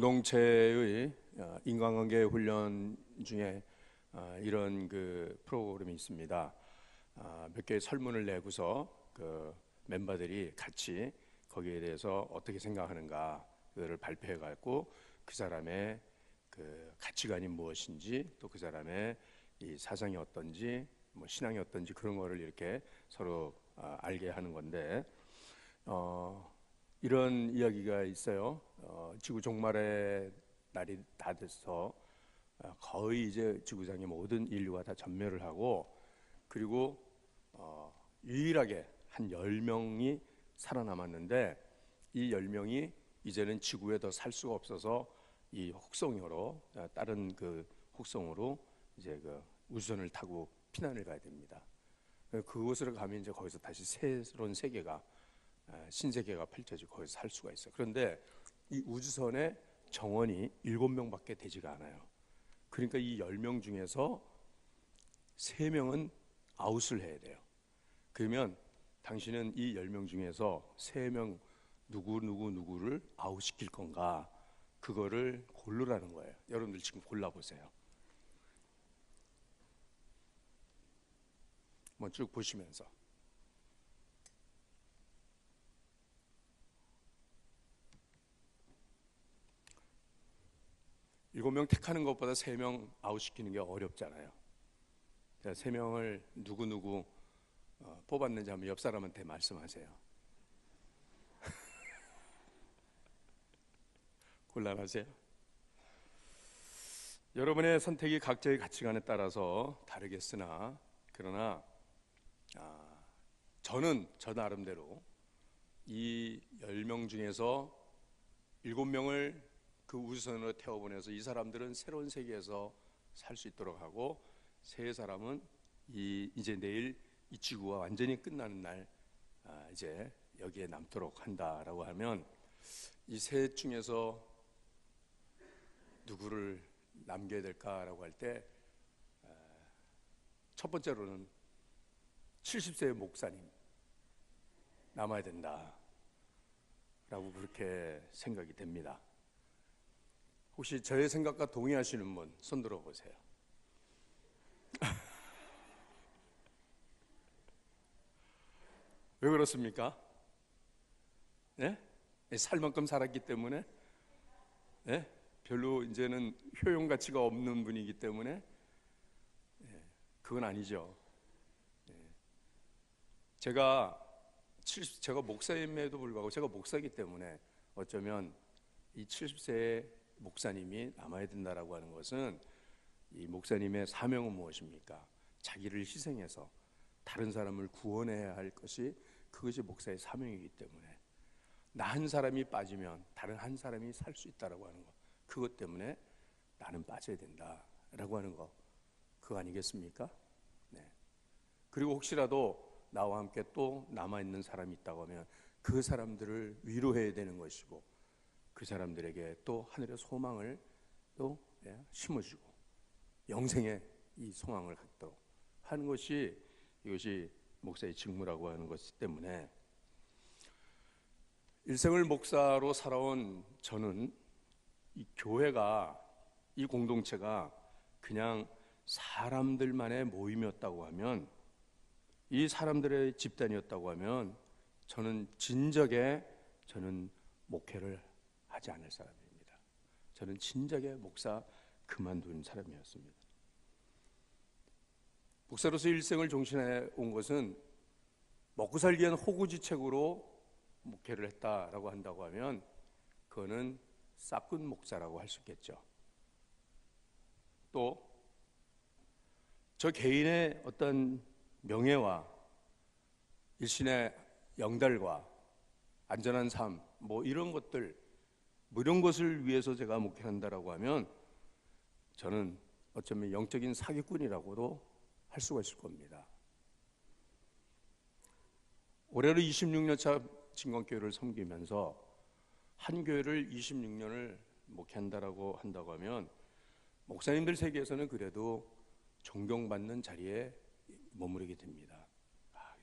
공동체의 인간관계 훈련 중에 이런 그 프로그램이 있습니다. 몇 개의 설문을 내고서 그 멤버들이 같이 거기에 대해서 어떻게 생각하는가 그거를 발표해 갖고 그 사람의 그 가치관이 무엇인지 또 그 사람의 이 사상이 어떤지 뭐 신앙이 어떤지 그런 거를 이렇게 서로 알게 하는 건데 이런 이야기가 있어요. 지구 종말의 날이 다 돼서 거의 이제 지구상의 모든 인류가 다 전멸을 하고 그리고 유일하게 한 10명이 살아남았는데 이 10명이 이제는 지구에 더 살 수가 없어서 이 혹성으로 다른 그 혹성으로 이제 그 우주선을 타고 피난을 가야 됩니다. 그곳으로 가면 이제 거기서 다시 새로운 세계가 신세계가 펼쳐지고 거기서 살 수가 있어요. 그런데 이 우주선의 정원이 7명밖에 되지가 않아요. 그러니까 이 10명 중에서 3명은 아웃을 해야 돼요. 그러면 당신은 이 10명 중에서 3명 누구를 아웃시킬 건가 그거를 고르라는 거예요. 여러분들 지금 골라보세요. 한번 쭉 보시면서 7명 택하는 것보다 3명 아웃시키는 게 어렵잖아요. 자, 3명을 누구 뽑았는지 한번 옆 사람한테 말씀하세요. 곤란하세요? 여러분의 선택이 각자의 가치관에 따라서 다르겠으나 그러나 저는 저 나름대로 이 10명 중에서 7명을 그 우주선으로 태워보내서 이 사람들은 새로운 세계에서 살 수 있도록 하고 3사람은 이제 내일 이 지구가 완전히 끝나는 날 이제 여기에 남도록 한다라고 하면 이 셋 중에서 누구를 남겨야 될까라고 할 때 첫 번째로는 70세의 목사님 남아야 된다라고 그렇게 생각이 됩니다. 혹시 저의 생각과 동의하시는 분 손 들어보세요. 왜 그렇습니까? 네? 살 만큼 살았기 때문에? 네? 별로 이제는 효용 가치가 없는 분이기 때문에? 그건 아니죠. 제가 목사임에도 불구하고 제가 목사이기 때문에 어쩌면 이 70세의 목사님이 남아야 된다라고 하는 것은 이 목사님의 사명은 무엇입니까? 자기를 희생해서 다른 사람을 구원해야 할 것이 그것이 목사의 사명이기 때문에 나 한 사람이 빠지면 다른 한 사람이 살 수 있다라고 하는 것 그것 때문에 나는 빠져야 된다라고 하는 거 그거 아니겠습니까? 네. 그리고 혹시라도 나와 함께 또 남아있는 사람이 있다고 하면 그 사람들을 위로해야 되는 것이고 그 사람들에게 또 하늘의 소망을 또 심어주고 영생의 이 소망을 갖도록 하는 것이 이것이 목사의 직무라고 하는 것이기 때문에 일생을 목사로 살아온 저는 이 교회가 이 공동체가 그냥 사람들만의 모임이었다고 하면 이 사람들의 집단이었다고 하면 저는 진작에 목회를 하지 않을 사람입니다. 저는 진작에 목사 그만둔 사람이었습니다. 목사로서 일생을 종신해 온 것은 먹고 살기 위한 호구지책으로 목회를 했다라고 한다고 하면 그거는 싹군 목사라고 할 수 있겠죠. 또 저 개인의 어떤 명예와 일신의 영달과 안전한 삶 뭐 이런 것들 이런 것을 위해서 제가 목회한다라고 하면 저는 어쩌면 영적인 사기꾼이라고도 할 수가 있을 겁니다. 올해로 26년 차 진광교회를 섬기면서 한 교회를 26년을 목회한다라고 한다고 하면 목사님들 세계에서는 그래도 존경받는 자리에 머무르게 됩니다.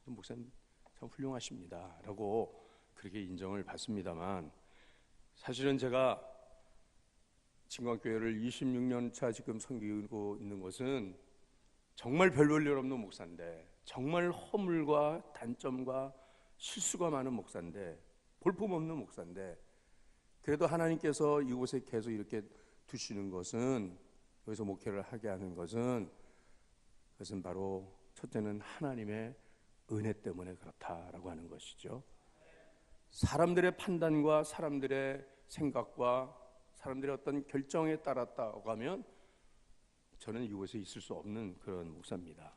목사님 참 훌륭하십니다 라고 그렇게 인정을 받습니다만 사실은 제가 진광교회를 26년 차 지금 섬기고 있는 것은 정말 별 볼 일 없는 목사인데, 정말 허물과 단점과 실수가 많은 목사인데, 볼품없는 목사인데, 그래도 하나님께서 이곳에 계속 이렇게 두시는 것은, 여기서 목회를 하게 하는 것은, 그것은 바로 첫째는 하나님의 은혜 때문에 그렇다라고 하는 것이죠. 사람들의 판단과 사람들의 생각과 사람들의 어떤 결정에 따랐다고 하면 저는 이곳에 있을 수 없는 그런 목사입니다.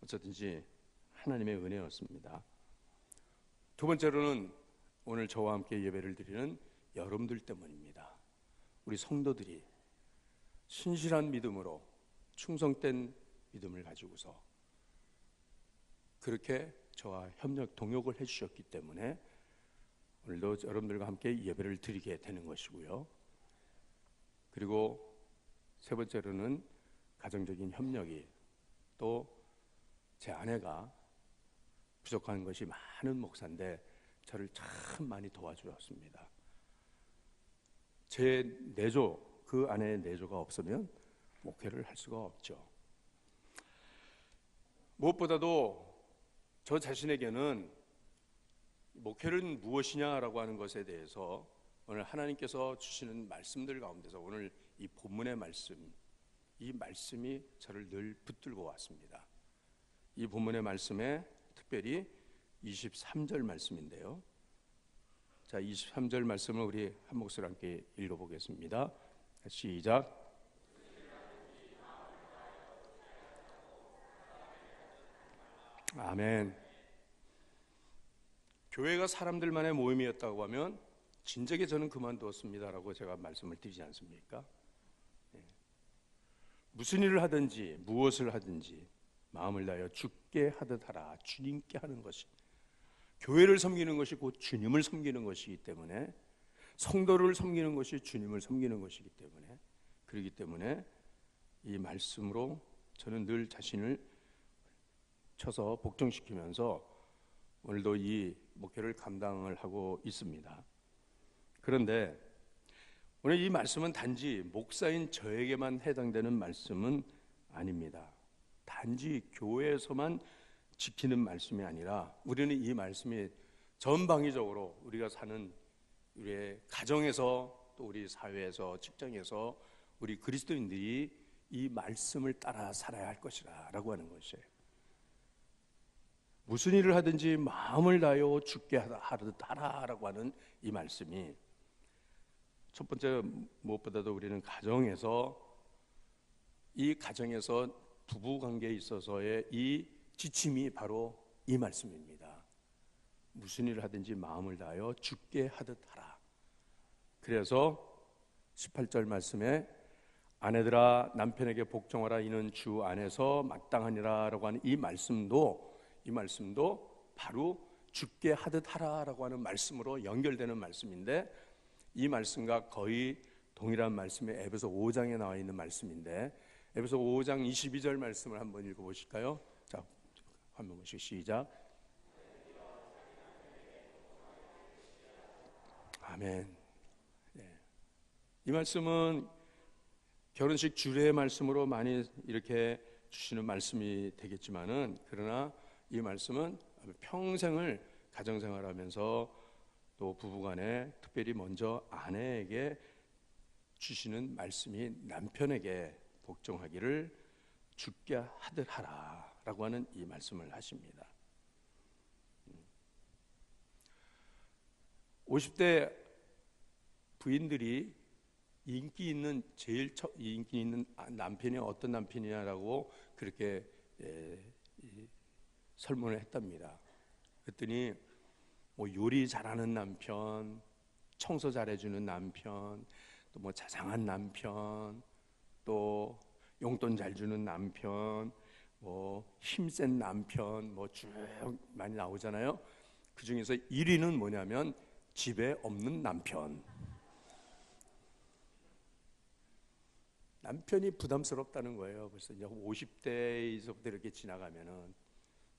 어쨌든지 하나님의 은혜였습니다. 두 번째로는 오늘 저와 함께 예배를 드리는 여러분들 때문입니다. 우리 성도들이 신실한 믿음으로 충성된 믿음을 가지고서 그렇게 저와 협력 동역을 해주셨기 때문에 오늘도 여러분들과 함께 예배를 드리게 되는 것이고요. 그리고 세 번째로는 가정적인 협력이, 또 제 아내가 부족한 것이 많은 목사인데 저를 참 많이 도와주었습니다. 제 내조, 그 아내의 내조가 없으면 목회를 할 수가 없죠. 무엇보다도 저 자신에게는 목회는 무엇이냐라고 하는 것에 대해서 오늘 하나님께서 주시는 말씀들 가운데서 오늘 이 본문의 말씀, 이 말씀이 저를 늘 붙들고 왔습니다. 이 본문의 말씀에 특별히 23절 말씀인데요. 자, 23절 말씀을 우리 한 목소리로 함께 읽어보겠습니다. 시작. 아멘. 교회가 사람들만의 모임이었다고 하면 진작에 저는 그만두었습니다라고 제가 말씀을 드리지 않습니까? 무슨 일을 하든지 무엇을 하든지 마음을 다하여 주께 하듯 하라. 주님께 하는 것이, 교회를 섬기는 것이 곧 주님을 섬기는 것이기 때문에, 성도를 섬기는 것이 주님을 섬기는 것이기 때문에, 그렇기 때문에 이 말씀으로 저는 늘 자신을 쳐서 복종시키면서 오늘도 이 목회를 감당을 하고 있습니다. 그런데 오늘 이 말씀은 단지 목사인 저에게만 해당되는 말씀은 아닙니다. 단지 교회에서만 지키는 말씀이 아니라 우리는 이 말씀이 전방위적으로 우리가 사는 우리의 가정에서, 또 우리 사회에서, 직장에서 우리 그리스도인들이 이 말씀을 따라 살아야 할 것이라 라고 하는 것이에요. 무슨 일을 하든지 마음을 다하여 주께 하듯 하라라고 하는 이 말씀이, 첫 번째 무엇보다도 우리는 가정에서, 이 가정에서 부부 관계에 있어서의 이 지침이 바로 이 말씀입니다. 무슨 일을 하든지 마음을 다하여 주께 하듯 하라. 그래서 18절 말씀에 아내들아 남편에게 복종하라, 이는 주 안에서 마땅하니라 라고 하는 이 말씀도 바로 주께 하듯 하라라고 하는 말씀으로 연결되는 말씀인데, 이 말씀과 거의 동일한 말씀이 에베소 5장에 나와 있는 말씀인데, 에베소 5장 22절 말씀을 한번 읽어보실까요? 자, 한번 보시죠. 시작. 아멘. 이 말씀은 결혼식 주례의 말씀으로 많이 이렇게 주시는 말씀이 되겠지만은, 그러나 이 말씀은 평생을 가정생활하면서 또 부부간에 특별히 먼저 아내에게 주시는 말씀이 남편에게 복종하기를 주께 하듯 하라라고 하는 이 말씀을 하십니다. 50대 부인들이 인기 있는 남편이 어떤 남편이냐라고 그렇게 설문을 했답니다. 그랬더니 뭐 요리 잘하는 남편, 청소 잘해주는 남편, 또 뭐 자상한 남편, 또 용돈 잘 주는 남편, 뭐 힘센 남편, 뭐 쭉 많이 나오잖아요. 그 중에서 1위는 뭐냐면 집에 없는 남편. 남편이 부담스럽다는 거예요. 그래서 이제 50대에서부터 이렇게 지나가면은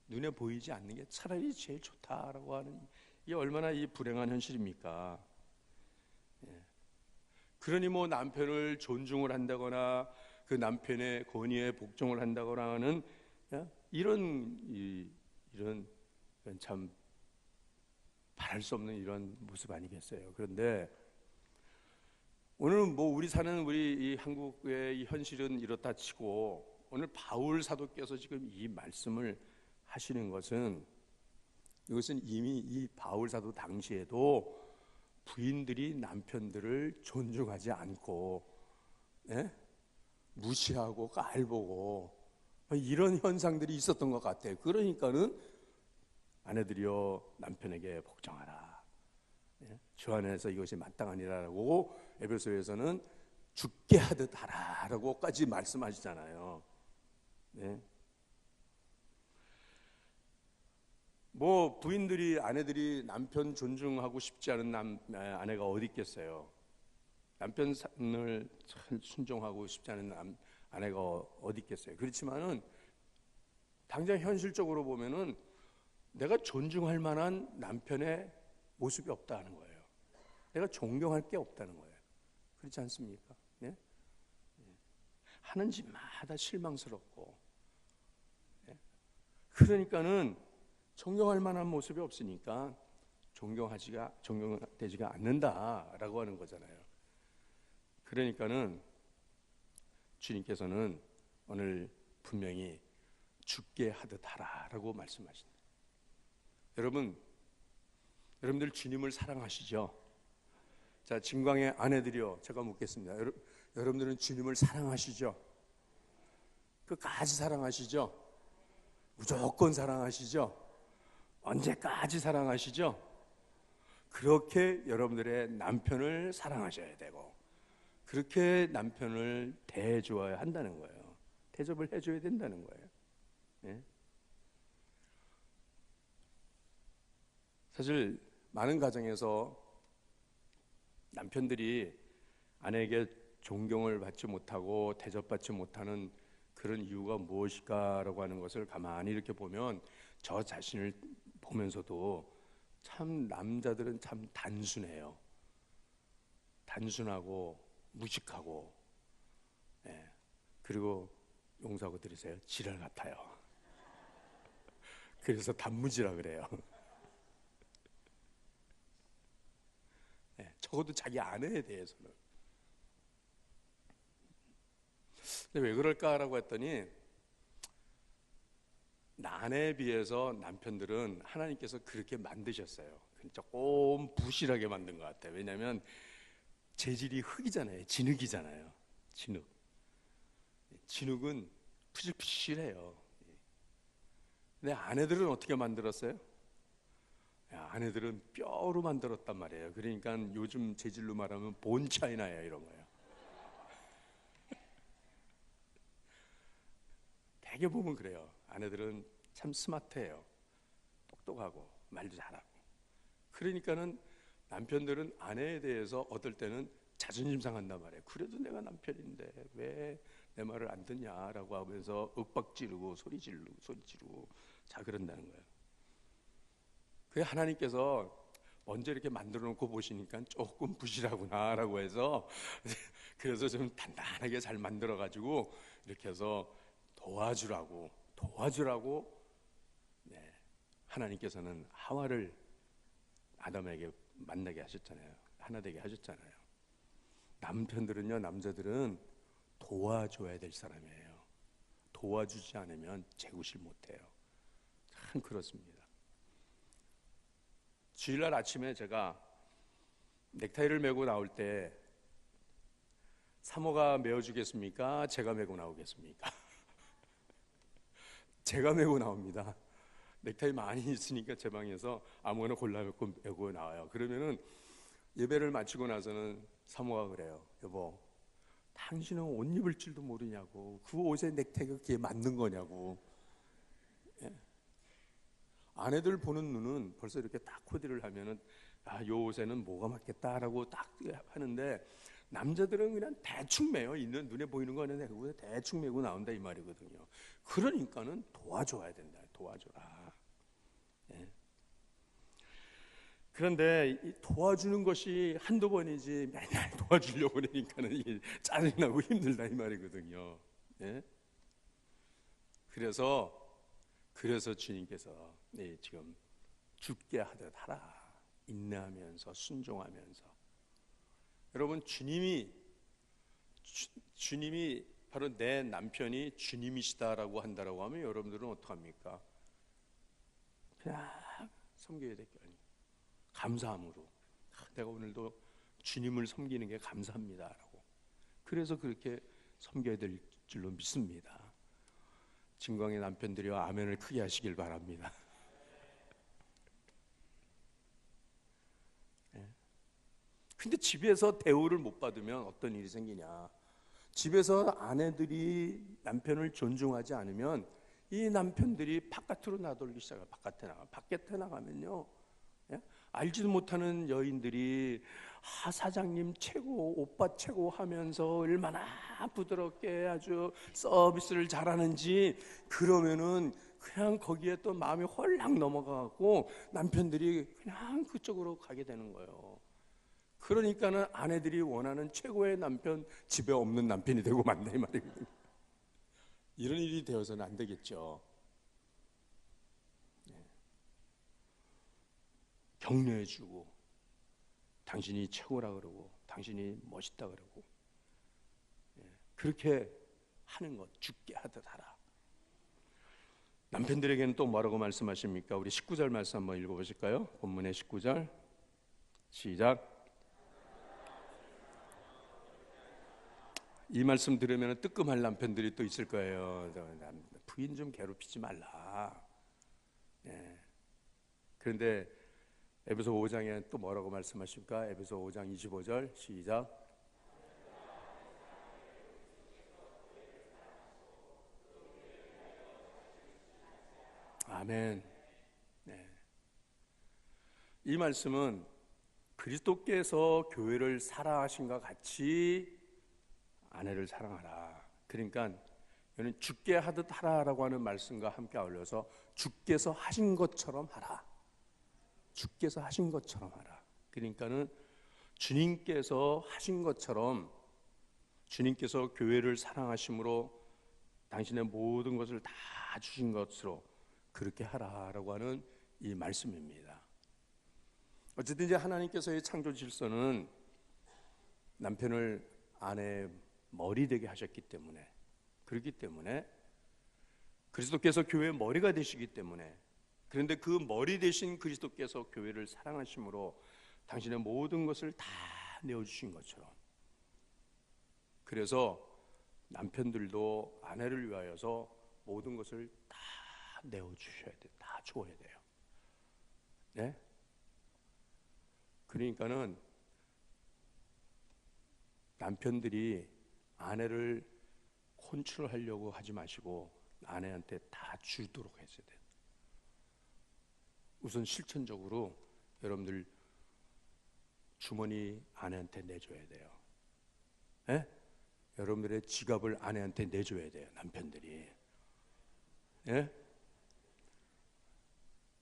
눈에 보이지 않는 게 차라리 제일 좋다라고 하는, 이게 얼마나 이 불행한 현실입니까? 그러니 뭐 남편을 존중을 한다거나 그 남편의 권위에 복종을 한다거나 하는 이런 참 바랄 수 없는 이런 모습 아니겠어요? 그런데 오늘은 뭐 우리 사는 우리 이 한국의 이 현실은 이렇다 치고 오늘 바울 사도께서 지금 이 말씀을 하시는 것은 이것은 이미 이 바울 사도 당시에도 부인들이 남편들을 존중하지 않고 무시하고 깔보고 이런 현상들이 있었던 것 같아요. 그러니까는 아내들이여 남편에게 복종하라. 주 안에서 이것이 마땅하니라라고 에베소에서는 죽게 하듯 하라라고까지 말씀하시잖아요. 네. 뭐 부인들이 아내들이 남편 존중하고 싶지 않은 아내가 어디 있겠어요? 남편을 순종하고 싶지 않은 아내가 어디 있겠어요? 그렇지만은 당장 현실적으로 보면은 내가 존중할 만한 남편의 모습이 없다는 거예요. 내가 존경할 게 없다는 거예요. 그렇지 않습니까? 예? 하는 짓마다 실망스럽고, 그러니까는 존경할 만한 모습이 없으니까 존경되지가 않는다라고 하는 거잖아요. 그러니까는 주님께서는 오늘 분명히 죽게 하듯 하라라고 말씀하신다. 여러분들 주님을 사랑하시죠? 자, 진광의 아내들이요, 제가 묻겠습니다. 여러분들은 주님을 사랑하시죠? 끝까지 사랑하시죠? 무조건 사랑하시죠? 언제까지 사랑하시죠? 그렇게 여러분들의 남편을 사랑하셔야 되고 그렇게 남편을 대해줘야 한다는 거예요. 대접을 해줘야 된다는 거예요. 네? 사실 많은 가정에서 남편들이 아내에게 존경을 받지 못하고 대접받지 못하는 그런 이유가 무엇일까라고 하는 것을 가만히 이렇게 보면 저 자신을 보면서도 참 남자들은 참 단순해요. 단순하고 무식하고, 그리고 용서하고 들으세요, 지랄 같아요. 그래서 단무지라 그래요. 적어도 자기 아내에 대해서는. 근데 왜 그럴까라고 했더니 아내에 비해서 남편들은 하나님께서 그렇게 만드셨어요. 조금 부실하게 만든 것 같아요. 왜냐하면 재질이 흙이잖아요. 진흙이잖아요. 진흙은 푸실푸실해요. 근데 아내들은 어떻게 만들었어요? 아내들은 뼈로 만들었단 말이에요. 그러니까 요즘 재질로 말하면 본 차이나요, 이런 거예요. 되게 보면 그래요. 아내들은 참 스마트해요. 똑똑하고 말도 잘하고. 그러니까는 남편들은 아내에 대해서 어떨 때는 자존심 상한단 말이에요. 그래도 내가 남편인데 왜 내 말을 안 듣냐라고 하면서 윽박 지르고 소리 지르고 자 그런다는 거예요. 그게 하나님께서 먼저 이렇게 만들어 놓고 보시니까 조금 부실하구나라고 해서 그래서 좀 단단하게 잘 만들어 가지고 이렇게 해서 도와주라고 하나님께서는 하와를 아담에게 만나게 하셨잖아요. 하나 되게 하셨잖아요. 남편들은요, 남자들은 도와줘야 될 사람이에요. 도와주지 않으면 재구실 못해요. 참 그렇습니다. 주일날 아침에 제가 넥타이를 메고 나올 때 사모가 메어주겠습니까? 제가 메고 나오겠습니까? 제가 메고 나옵니다. 넥타이 많이 있으니까 제 방에서 아무거나 골라먹고 메고 나와요. 그러면은 예배를 마치고 나서는 사모가 그래요. 여보, 당신은 옷 입을 줄도 모르냐고. 그 옷에 넥타이가 그게 맞는 거냐고. 아내들 보는 눈은 벌써 이렇게 딱 코디를 하면은 요 옷에는 뭐가 맞겠다라고 딱 하는데 남자들은 그냥 대충 매요. 있는 눈에 보이는 거 아니라 대충 메고 나온다 이 말이거든요. 그러니까는 도와줘야 된다. 도와줘라. 그런데 이 도와주는 것이 한두 번이지 맨날 도와주려고 그러니까는 이게 짜증나고 힘들다 이 말이거든요. 예? 그래서 주님께서 지금 죽게 하듯 하라. 인내하면서 순종하면서. 여러분, 주님이 바로 내 남편이 주님이시다라고 한다라고 하면 여러분들은 어떡합니까? 그냥 섬겨야 될 게 아니에요. 감사함으로. 내가 오늘도 주님을 섬기는 게 감사합니다라고. 그래서 그렇게 섬겨야 될 줄로 믿습니다. 진광의 남편들이와 아멘을 크게 하시길 바랍니다. 근데 집에서 대우를 못 받으면 어떤 일이 생기냐? 집에서 아내들이 남편을 존중하지 않으면 이 남편들이 바깥으로 나돌기 시작해요. 바깥에 나가면요, 예? 알지도 못하는 여인들이 사장님 최고, 오빠 최고 하면서 얼마나 부드럽게 아주 서비스를 잘하는지, 그러면은 그냥 거기에 또 마음이 홀랑 넘어가고 남편들이 그냥 그쪽으로 가게 되는 거예요. 그러니까는 아내들이 원하는 최고의 남편, 집에 없는 남편이 되고 만다 이 말이거든요. 이런 일이 되어서는 안 되겠죠. 격려해주고, 당신이 최고라 그러고, 당신이 멋있다 그러고, 그렇게 하는 것, 죽게 하듯 하라. 남편들에게는 또 뭐라고 말씀하십니까? 우리 19절 말씀 한번 읽어보실까요? 본문의 19절 시작. 이 말씀 들으면 뜨끔할 남편들이 또 있을 거예요. 부인 좀 괴롭히지 말라. 그런데 에베소 5장에 또 뭐라고 말씀하십니까? 에베소 5장 25절 시작. 아멘. 이 말씀은 그리스도께서 교회를 사랑하신과 같이 아내를 사랑하라. 그러니까 이는 죽게 하듯 하라라고 하는 말씀과 함께 어울려서 주께서 하신 것처럼 하라. 주께서 하신 것처럼 하라. 그러니까는 주님께서 하신 것처럼, 주님께서 교회를 사랑하심으로 당신의 모든 것을 다 주신 것으로 그렇게 하라라고 하는 이 말씀입니다. 어쨌든 이제 하나님께서의 창조 질서는 남편을 아내의 머리 되게 하셨기 때문에, 그렇기 때문에 그리스도께서 교회의 머리가 되시기 때문에, 그런데 그 머리 되신 그리스도께서 교회를 사랑하심으로 당신의 모든 것을 다 내어주신 것처럼, 그래서 남편들도 아내를 위하여서 모든 것을 다 내어주셔야 돼요. 다 줘야 돼요. 네? 그러니까는 남편들이 아내를 컨트롤하려고 하지 마시고 아내한테 다 주도록 해줘야 돼요. 우선 실천적으로 여러분들 주머니 아내한테 내줘야 돼요. 예? 여러분들의 지갑을 아내한테 내줘야 돼요. 남편들이. 예?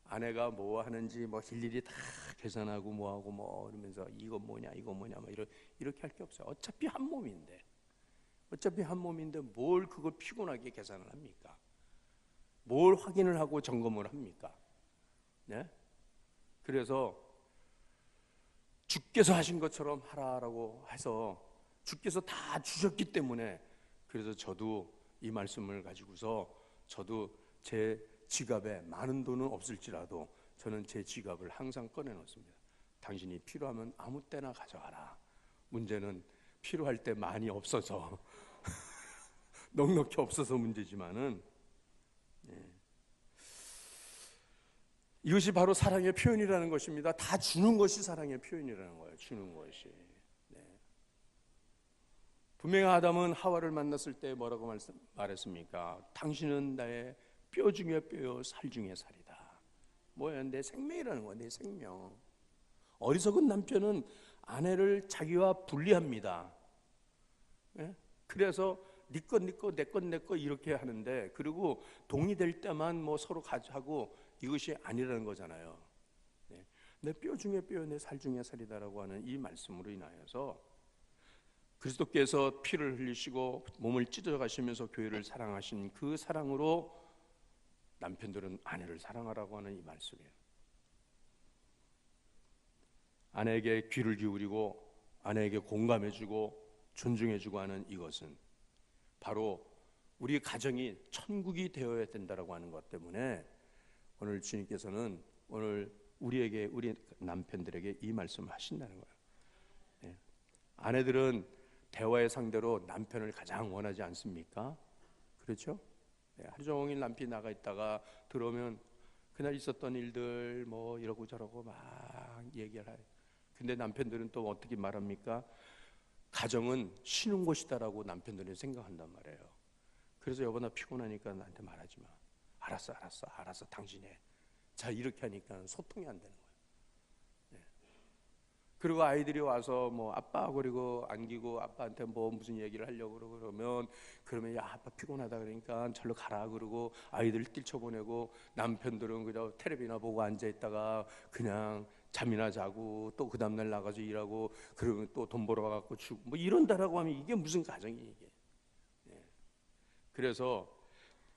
아내가 뭐 하는지 뭐 일일이 다 계산하고 뭐하고 뭐 이러면서 이거 뭐냐 뭐 이렇게 할 게 없어요. 어차피 한 몸인데 뭘 그걸 피곤하게 계산을 합니까? 뭘 확인을 하고 점검을 합니까? 네? 그래서 주께서 하신 것처럼 하라라고 해서 주께서 다 주셨기 때문에, 그래서 저도 이 말씀을 가지고서 저도 제 지갑에 많은 돈은 없을지라도 저는 제 지갑을 항상 꺼내놓습니다. 당신이 필요하면 아무 때나 가져가라. 문제는 필요할 때 많이 없어서 넉넉히 없어서 문제지만은, 이것이 바로 사랑의 표현이라는 것입니다. 다 주는 것이 사랑의 표현이라는 거예요. 주는 것이. 분명히 아담은 하와를 만났을 때 뭐라고 말했습니까? 당신은 나의 뼈 중에 뼈요, 살 중에 살이다. 뭐야? 내 생명이라는 거야. 내 생명. 어리석은 남편은 아내를 자기와 분리합니다. 그래서 네 것, 내 것 이렇게 하는데, 그리고 동의될 때만 뭐 서로 가져하고, 이것이 아니라는 거잖아요. 내 뼈 중에 뼈, 내 살 중에 살이다라고 하는 이 말씀으로 인하여서 그리스도께서 피를 흘리시고 몸을 찢어 가시면서 교회를 사랑하신 그 사랑으로 남편들은 아내를 사랑하라고 하는 이 말씀이에요. 아내에게 귀를 기울이고 아내에게 공감해주고 존중해주고 하는 이것은 바로 우리 가정이 천국이 되어야 된다라고 하는 것 때문에 오늘 주님께서는 오늘 우리 남편들에게 이 말씀을 하신다는 거예요. 예. 아내들은 대화의 상대로 남편을 가장 원하지 않습니까? 그렇죠? 예. 하루 종일 남편이 나가 있다가 들어오면 그날 있었던 일들 뭐 이러고 저러고 막 얘기를 해요. 근데 남편들은 또 어떻게 말합니까? 가정은 쉬는 곳이다라고 남편들은 생각한단 말이에요. 그래서 여보 나 피곤하니까 나한테 말하지 마. 알았어 당신이 해. 자 이렇게 하니까 소통이 안 되는 거예요. 네. 그리고 아이들이 와서 뭐 아빠 그리고 안기고 아빠한테 뭐 무슨 얘기를 하려고 그러면 야 아빠 피곤하다 그러니까 절로 가라 그러고 아이들 뛰쳐보내고 남편들은 그냥 텔레비나 보고 앉아있다가 그냥 잠이나 자고 또 그 다음날 나가서 일하고 그러면 또 돈 벌어 갖고 주고 뭐 이런다라고 하면 이게 무슨 가정이 이게. 네. 그래서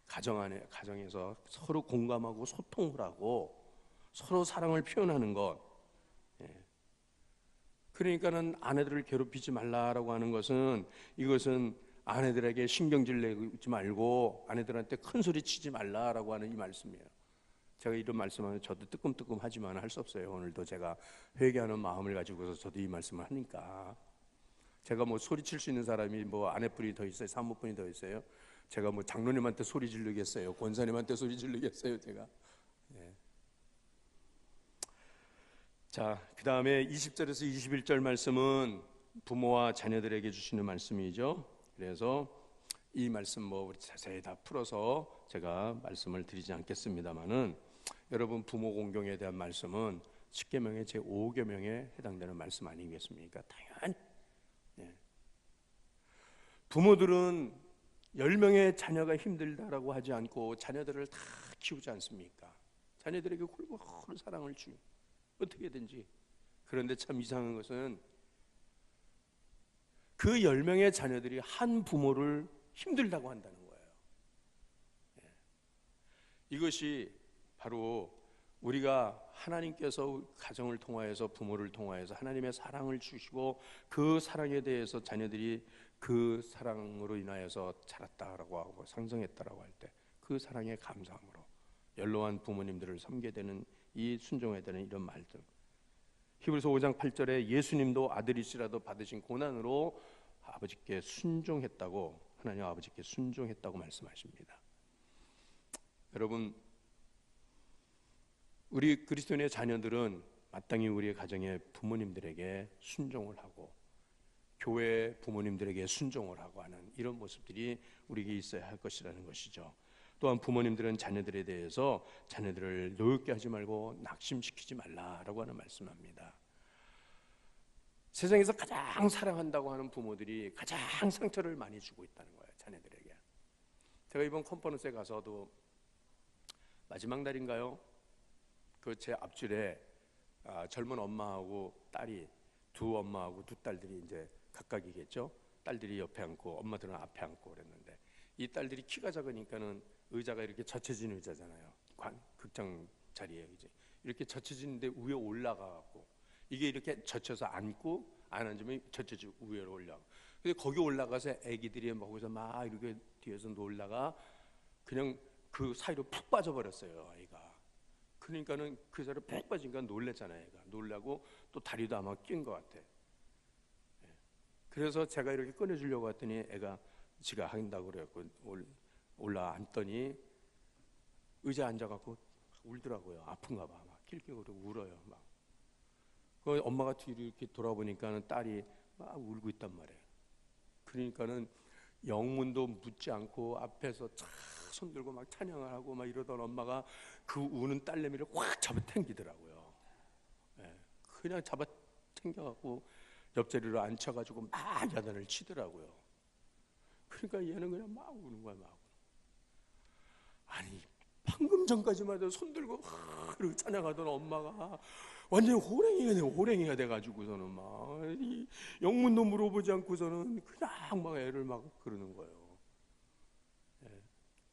가정에서 서로 공감하고 소통을 하고 서로 사랑을 표현하는 것. 예. 그러니까는 아내들을 괴롭히지 말라라고 하는 것은 이것은 아내들에게 신경질 내지 말고 아내들한테 큰 소리 치지 말라라고 하는 이 말씀이에요. 제가 이런 말씀하면 저도 뜨끔뜨끔하지만 할 수 없어요. 오늘도 제가 회개하는 마음을 가지고서 저도 이 말씀을 하니까 제가 뭐 소리칠 수 있는 사람이 뭐 아내뿐이 더 있어요? 사모뿐이 더 있어요? 제가 뭐 장로님한테 소리 지르겠어요? 권사님한테 소리 지르겠어요? 제가. 네. 자, 그 다음에 20절에서 21절 말씀은 부모와 자녀들에게 주시는 말씀이죠. 그래서 이 말씀 뭐 우리 자세히 다 풀어서 제가 말씀을 드리지 않겠습니다만은 여러분 부모 공경에 대한 말씀은 10계명의 제5계명에 해당되는 말씀 아니겠습니까? 당연히. 네. 부모들은 10명의 자녀가 힘들다라고 하지 않고 자녀들을 다 키우지 않습니까? 자녀들에게 골고루 사랑을 주고 어떻게든지. 그런데 참 이상한 것은 그 10명의 자녀들이 한 부모를 힘들다고 한다는 거예요. 이것이 바로 우리가 하나님께서 가정을 통하여서 부모를 통하여서 하나님의 사랑을 주시고 그 사랑에 대해서 자녀들이 그 사랑으로 인하여서 자랐다라고 하고 상승했다라고 할 때 그 사랑에 감사함으로 연로한 부모님들을 섬게 되는 이 순종해야 되는 이런 말들. 히브리서 5장 8절에 예수님도 아들이시라도 받으신 고난으로 아버지께 순종했다고 하나님 아버지께 순종했다고 말씀하십니다. 여러분 우리 그리스도인의 자녀들은 마땅히 우리의 가정의 부모님들에게 순종을 하고 교회 부모님들에게 순종을 하고 하는 이런 모습들이 우리에게 있어야 할 것이라는 것이죠. 또한 부모님들은 자녀들에 대해서 자녀들을 노엽게 하지 말고 낙심시키지 말라라고 하는 말씀합니다. 세상에서 가장 사랑한다고 하는 부모들이 가장 상처를 많이 주고 있다는 거예요. 자녀들에게. 제가 이번 컨퍼런스에 가서도 마지막 날인가요? 그 제 앞줄에 젊은 엄마하고 딸이 두 엄마하고 두 딸들이 이제 각각이겠죠. 딸들이 옆에 앉고 엄마들은 앞에 앉고 그랬는데 이 딸들이 키가 작으니까는 의자가 이렇게 젖혀진 의자잖아요. 극장 자리에 이제 이렇게 젖혀지는데 위에 올라가고 이게 이렇게 젖혀서 앉고 안 앉으면 젖혀지고 위로 올라가. 근데 거기 올라가서 애기들이 거기서 막 이렇게 뒤에서 놀다가 그냥 그 사이로 푹 빠져버렸어요. 아이가. 그러니까는 그 사이로 푹 빠지니까 놀랬잖아요. 애가 놀라고 또 다리도 아마 낀 것 같아. 그래서 제가 이렇게 꺼내주려고 했더니 애가 지가 한다고 그래갖고 올라앉더니 의자에 앉아갖고 울더라고요. 아픈가 봐. 막 낄낄거리고 울어요. 막. 그 엄마가 뒤로 이렇게 돌아보니까는 딸이 막 울고 있단 말이에요. 그러니까는 영문도 묻지 않고 앞에서 착 손들고 막 찬양을 하고 막 이러던 엄마가 그 우는 딸내미를 확 잡아당기더라고요. 네. 그냥 잡아당겨갖고 옆자리로 앉혀가지고 막 야단을 치더라고요. 그러니까 얘는 그냥 막 우는 거야. 막. 아니 방금 전까지만 해도 손들고 그리고 찬양하던 엄마가 완전히 호랭이가 돼가지고서는 막 영문도 물어보지 않고서는 그냥 막 애를 막 그러는 거예요.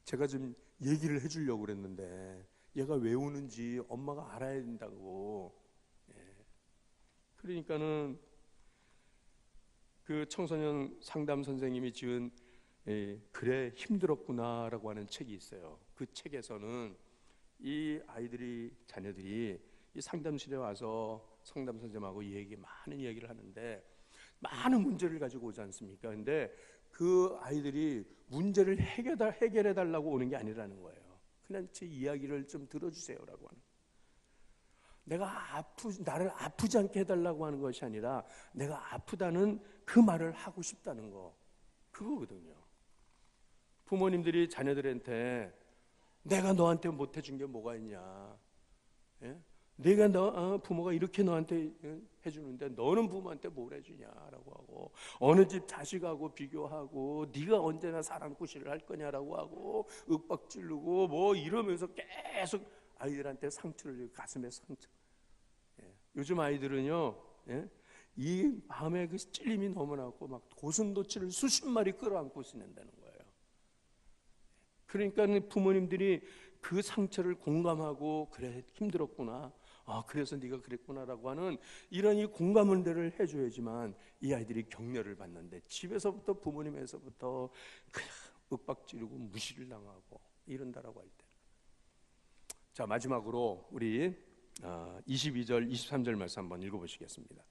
제가 좀 얘기를 해주려고 그랬는데 얘가 왜 우는지 엄마가 알아야 된다고. 그러니까는 그 청소년 상담 선생님이 지은 그래 힘들었구나라고 하는 책이 있어요. 그 책에서는 이 아이들이, 자녀들이 이 상담실에 와서 상담 선생님하고 많은 이야기를 하는데 많은 문제를 가지고 오지 않습니까? 근데 그 아이들이 문제를 해결해 달라고 오는 게 아니라는 거예요. 그냥 제 이야기를 좀 들어주세요라고 하는. 나를 아프지 않게 해달라고 하는 것이 아니라 내가 아프다는 그 말을 하고 싶다는 거, 그거거든요. 부모님들이 자녀들한테 내가 너한테 못 해준 게 뭐가 있냐, 부모가 이렇게 너한테 해주는데 너는 부모한테 뭘 해주냐라고 하고, 어느 집 자식하고 비교하고 네가 언제나 사랑구실을 할 거냐라고 하고 윽박지르고 뭐 이러면서 계속 아이들한테 상처를, 가슴에 상처. 요즘 아이들은요, 이 마음에 그 찔림이 너무 나고 막 고슴도치를 수십 마리 끌어안고 지낸다는 거예요. 그러니까 부모님들이 그 상처를 공감하고 그래 힘들었구나, 그래서 네가 그랬구나라고 하는 이런 이 공감을 해줘야지만 이 아이들이 격려를 받는데, 집에서부터 부모님에서부터 그냥 윽박지르고 무시를 당하고 이런다라고 할 때. 자, 마지막으로 우리 22절 23절 말씀 한번 읽어보시겠습니다.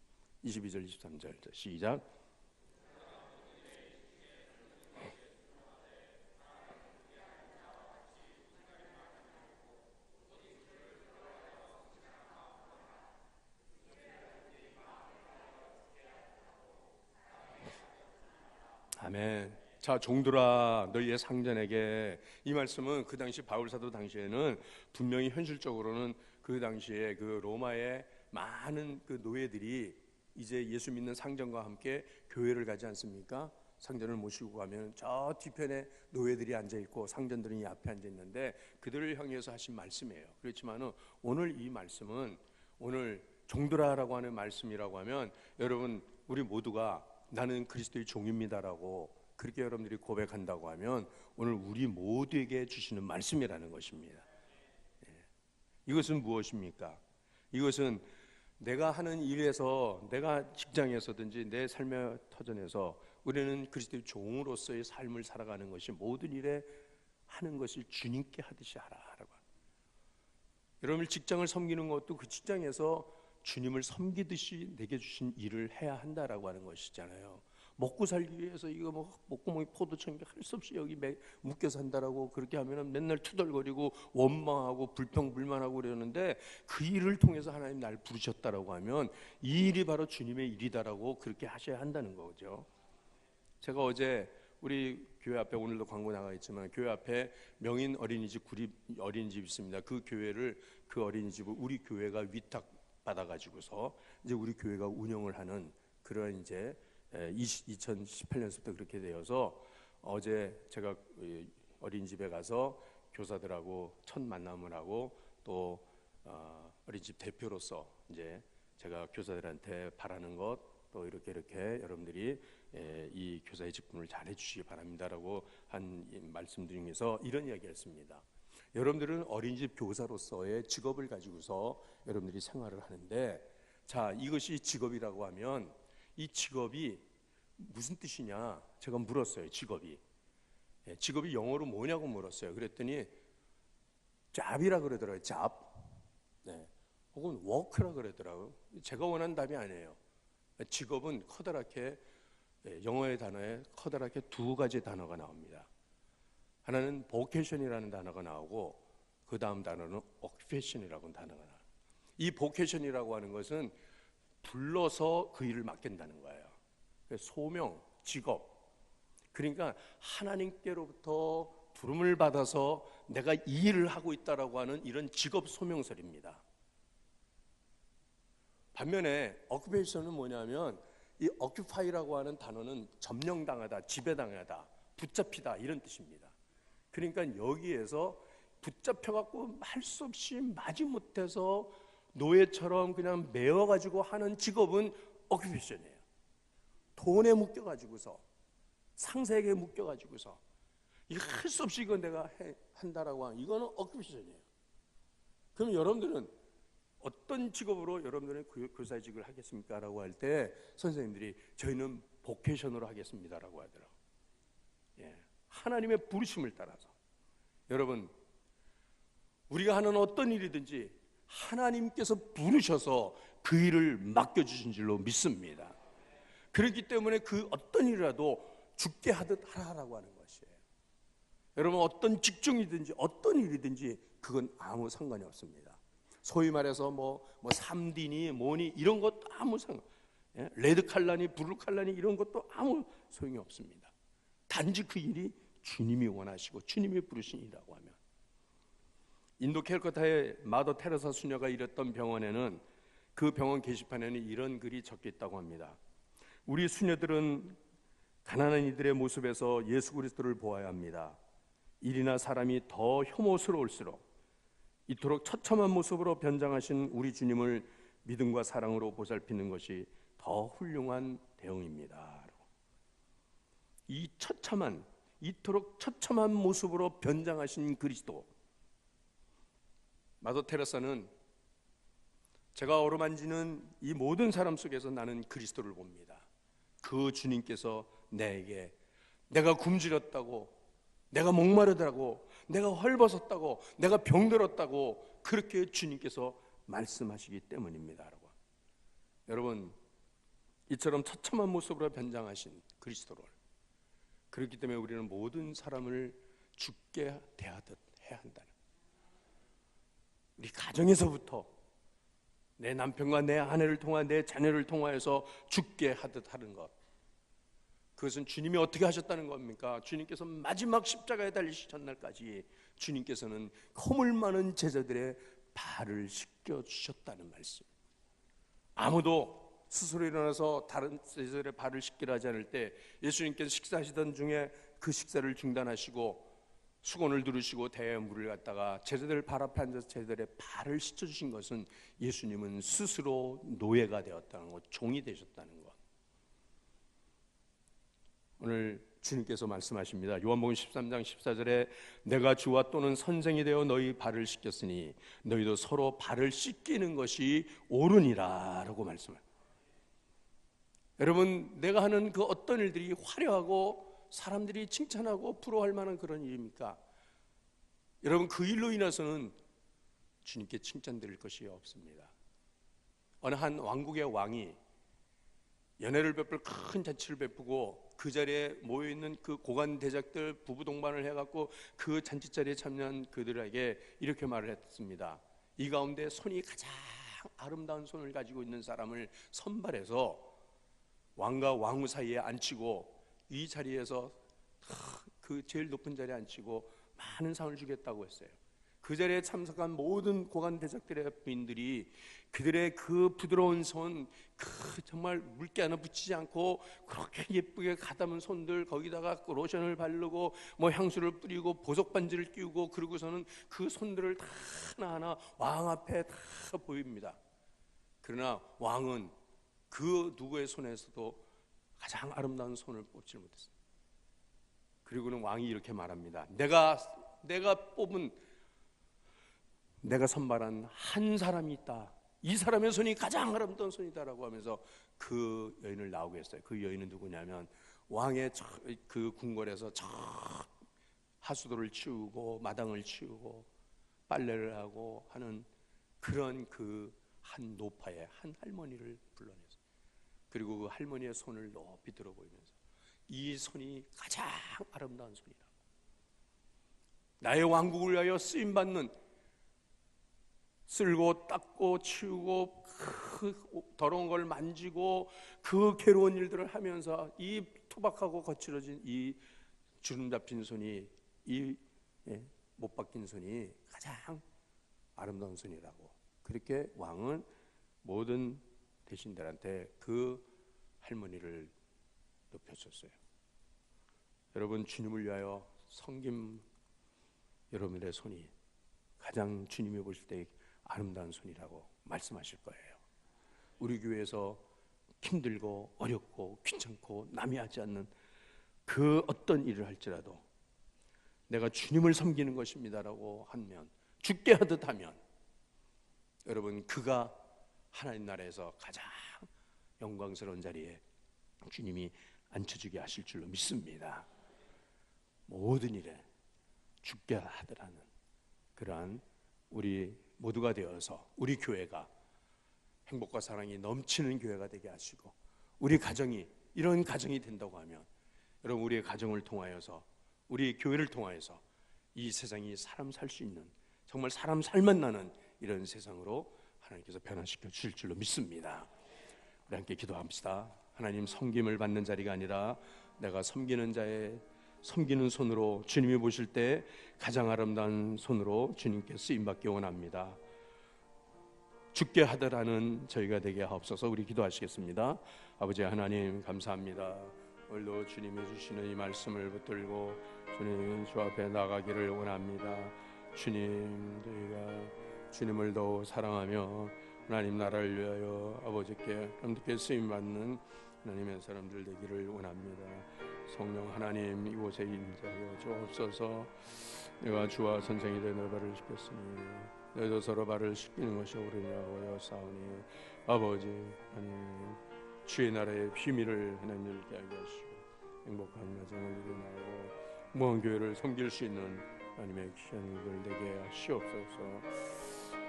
22절 23절 시작. 아멘. 자, 종들아 너희의 상전에게, 이 말씀은 그 당시 바울사도 당시에는 분명히 현실적으로는 그 당시에 그 로마의 많은 그 노예들이 이제 예수 믿는 상전과 함께 교회를 가지 않습니까? 상전을 모시고 가면 저 뒤편에 노예들이 앉아 있고 상전들은 이 앞에 앉아 있는데 그들을 향해서 하신 말씀이에요. 그렇지만은 오늘 이 말씀은, 오늘 종들아라고 하는 말씀이라고 하면, 여러분 우리 모두가 나는 그리스도의 종입니다라고 그렇게 여러분들이 고백한다고 하면 오늘 우리 모두에게 주시는 말씀이라는 것입니다. 이것은 무엇입니까? 이것은 내가 하는 일에서, 내가 직장에서든지 내 삶의 터전에서 우리는 그리스도의 종으로서의 삶을 살아가는 것이, 모든 일에 하는 것을 주님께 하듯이 하라라고. 여러분 직장을 섬기는 것도 그 직장에서 주님을 섬기듯이 내게 주신 일을 해야 한다라고 하는 것이잖아요. 먹고 살기 위해서 이거 뭐 목구멍이 포도청이 할 수 없이 여기 묶여 산다라고 그렇게 하면은 맨날 투덜거리고 원망하고 불평불만하고 그러는데, 그 일을 통해서 하나님 날 부르셨다라고 하면 이 일이 바로 주님의 일이다라고 그렇게 하셔야 한다는 거죠. 제가 어제 우리 교회 앞에, 오늘도 광고 나가 있지만 교회 앞에 명인 어린이집 구립 어린이집 있습니다. 그 교회를, 그 어린이집을 우리 교회가 위탁 받아가지고서 이제 우리 교회가 운영을 하는 그런 이제 2018년부터 그렇게 되어서, 어제 제가 어린이집에 가서 교사들하고 첫 만남을 하고 또 어린이집 대표로서 이제 제가 교사들한테 바라는 것, 또 이렇게 여러분들이 이 교사의 직분을 잘 해주시기 바랍니다라고 한 말씀드리면서 이런 이야기했습니다. 여러분들은 어린이집 교사로서의 직업을 가지고서 여러분들이 생활을 하는데, 자, 이것이 직업이라고 하면 이 직업이 무슨 뜻이냐 제가 물었어요. 직업이 영어로 뭐냐고 물었어요. 그랬더니 job이라 그러더라고요. job. 혹은 work라 그러더라고요. 제가 원하는 답이 아니에요. 직업은 커다랗게, 영어의 단어에 커다랗게 두 가지 단어가 나옵니다. 하나는 vocation이라는 단어가 나오고, 그 다음 단어는 occupation이라고 하는 단어가 나와요. 이 vocation이라고 하는 것은 불러서 그 일을 맡긴다는 거예요. 소명, 직업. 그러니까 하나님께로부터 부름을 받아서 내가 이 일을 하고 있다라고 하는 이런 직업 소명설입니다. 반면에 occupation은 뭐냐면, 이 occupy라고 하는 단어는 점령당하다, 지배당하다, 붙잡히다 이런 뜻입니다. 그러니까 여기에서 붙잡혀갖고 할 수 없이 마지못해서 노예처럼 그냥 매어가지고 하는 직업은 오큐페이션이에요. 돈에 묶여가지고서, 상세에게 묶여가지고서 이거 할 수 없이 이거 내가 한다라고 하는, 이거는 오큐페이션이에요. 그럼 여러분들은 어떤 직업으로 여러분들은 교사직을 하겠습니까? 라고 할 때 선생님들이 저희는 보케이션으로 하겠습니다라고 하더라고요. 예, 하나님의 부르심을 따라서. 여러분, 우리가 하는 어떤 일이든지 하나님께서 부르셔서 그 일을 맡겨주신 줄로 믿습니다. 그렇기 때문에 그 어떤 일이라도 죽게 하듯 하라라고 하는 것이에요. 여러분, 어떤 직종이든지 어떤 일이든지 그건 아무 상관이 없습니다. 소위 말해서 뭐 3D니 뭐니 이런 것도 아무 상관, 예? 레드 칼라니 블루 칼라니 이런 것도 아무 소용이 없습니다. 단지 그 일이 주님이 원하시고 주님이 부르신 일이라고 하면. 인도 캘커타의 마더 테레사 수녀가 일했던 병원에는, 그 병원 게시판에는 이런 글이 적혀 있다고 합니다. 우리 수녀들은 가난한 이들의 모습에서 예수 그리스도를 보아야 합니다. 일이나 사람이 더 혐오스러울수록 이토록 처참한 모습으로 변장하신 우리 주님을 믿음과 사랑으로 보살피는 것이 더 훌륭한 대응입니다. 이토록 처참한 모습으로 변장하신 그리스도. 마더 테레사는 제가 어루만지는 이 모든 사람 속에서 나는 그리스도를 봅니다. 그 주님께서 내게, 내가 굶주렸다고, 내가 목마르다고, 내가 헐벗었다고, 내가 병들었다고 그렇게 주님께서 말씀하시기 때문입니다. 여러분, 이처럼 처참한 모습으로 변장하신 그리스도를, 그렇기 때문에 우리는 모든 사람을 죽게 대하듯 해야 한다는, 우리 가정에서부터 내 남편과 내 아내를 통한 내 자녀를 통하여서 죽게 하듯 하는 것, 그것은 주님이 어떻게 하셨다는 겁니까? 주님께서 마지막 십자가에 달리시 전날까지 주님께서는 허물 많은 제자들의 발을 씻겨 주셨다는 말씀. 아무도 스스로 일어나서 다른 제자들의 발을 씻기려 하지 않을 때 예수님께서 식사하시던 중에 그 식사를 중단하시고 수건을 두르시고 대에 물을 갖다가 제자들 발 앞에 앉아서 제자들의 발을 씻어주신 것은 예수님은 스스로 노예가 되었다는 것, 종이 되셨다는 것. 오늘 주님께서 말씀하십니다. 요한복음 13장 14절에 내가 주와 또는 선생이 되어 너희 발을 씻겼으니 너희도 서로 발을 씻기는 것이 옳으니라 라고 말씀합니다. 여러분, 내가 하는 그 어떤 일들이 화려하고 사람들이 칭찬하고 부러워할 만한 그런 일입니까? 여러분, 그 일로 인해서는 주님께 칭찬드릴 것이 없습니다. 어느 한 왕국의 왕이 연회를 베풀 큰 잔치를 베푸고 그 자리에 모여있는 그 고관 대작들 부부 동반을 해갖고 그 잔치 자리에 참여한 그들에게 이렇게 말을 했습니다. 이 가운데 손이 가장 아름다운 손을 가지고 있는 사람을 선발해서 왕과 왕후 사이에 앉히고 이 자리에서 그 제일 높은 자리에 앉히고 많은 상을 주겠다고 했어요. 그 자리에 참석한 모든 고관 대작들의 부인들이 그들의 그 부드러운 손, 그 정말 물기 하나 붙이지 않고 그렇게 예쁘게 가다문 손들, 거기다가 로션을 바르고 뭐 향수를 뿌리고 보석 반지를 끼우고, 그러고서는 그 손들을 다 하나하나 왕 앞에 다 보입니다. 그러나 왕은 그 누구의 손에서도 가장 아름다운 손을 뽑지 못했어요. 그리고는 왕이 이렇게 말합니다. 내가 선발한 한 사람이 있다. 이 사람의 손이 가장 아름다운 손이다라고 하면서 그 여인을 나오게 했어요. 그 여인은 누구냐면 왕의 그 궁궐에서 저 하수도를 치우고 마당을 치우고 빨래를 하고 하는 그런 그 한 노파의 한 할머니를 불러냈어요. 그리고 그 할머니의 손을 높이 들어 보이면서 이 손이 가장 아름다운 손이다. 나의 왕국을 위하여 쓰임받는, 쓸고 닦고 치우고 그 더러운 걸 만지고 그 괴로운 일들을 하면서 이 투박하고 거칠어진 이 주름 잡힌 손이, 이 못 박힌 손이 가장 아름다운 손이라고, 그렇게 왕은 모든 대신들한테 그 할머니를 높여줬어요. 여러분, 주님을 위하여 섬김 여러분의 손이 가장 주님이 보실 때 아름다운 손이라고 말씀하실 거예요. 우리 교회에서 힘들고 어렵고 귀찮고 남이 하지 않는 그 어떤 일을 할지라도 내가 주님을 섬기는 것입니다라고 하면, 죽게 하듯 하면, 여러분, 그가 하나님 나라에서 가장 영광스러운 자리에 주님이 앉혀주게 하실 줄로 믿습니다. 모든 일에 죽게 하더라는 그러한 우리 모두가 되어서 우리 교회가 행복과 사랑이 넘치는 교회가 되게 하시고, 우리 가정이 이런 가정이 된다고 하면, 여러분, 우리의 가정을 통하여서, 우리 교회를 통하여서 이 세상이 사람 살 수 있는, 정말 사람 살만 나는 이런 세상으로 하나님께서 변화시켜 주실 줄로 믿습니다. 우리 함께 기도합시다. 하나님, 섬김을 받는 자리가 아니라 내가 섬기는 자의 섬기는 손으로 주님이 보실 때 가장 아름다운 손으로 주님께 쓰임받기 원합니다. 죽게 하더라는 저희가 되게 하옵소서. 우리 기도하시겠습니다. 아버지 하나님, 감사합니다. 오늘도 주님이 주시는 이 말씀을 붙들고 주님 주 앞에 나가기를 원합니다. 주님, 저희가 주님을 더욱 사랑하며 하나님 나라를 위하여 아버지께 함께 쓰임받는 하나님의 사람들 되기를 원합니다. 성령 하나님, 이곳에 임재하여 주옵소서. 내가 주와 선생이 되어 너 발을 씻겠으니 너희도 서로 발을 씻기는 것이 옳으냐고 여사오니, 아버지 하나님, 주의 나라의 비밀을 하나님 열게 하게 하시고 행복한 가정을 이루나고 무한 교회를 섬길 수 있는 하나님의 귀한 이들 되게 하시옵소서.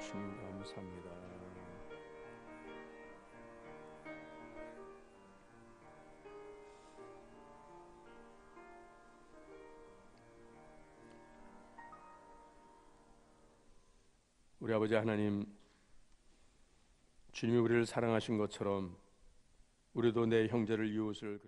주님 감사합니다. 우리 아버지 하나님, 주님이 우리를 사랑하신 것처럼 우리도 내 형제를, 이웃을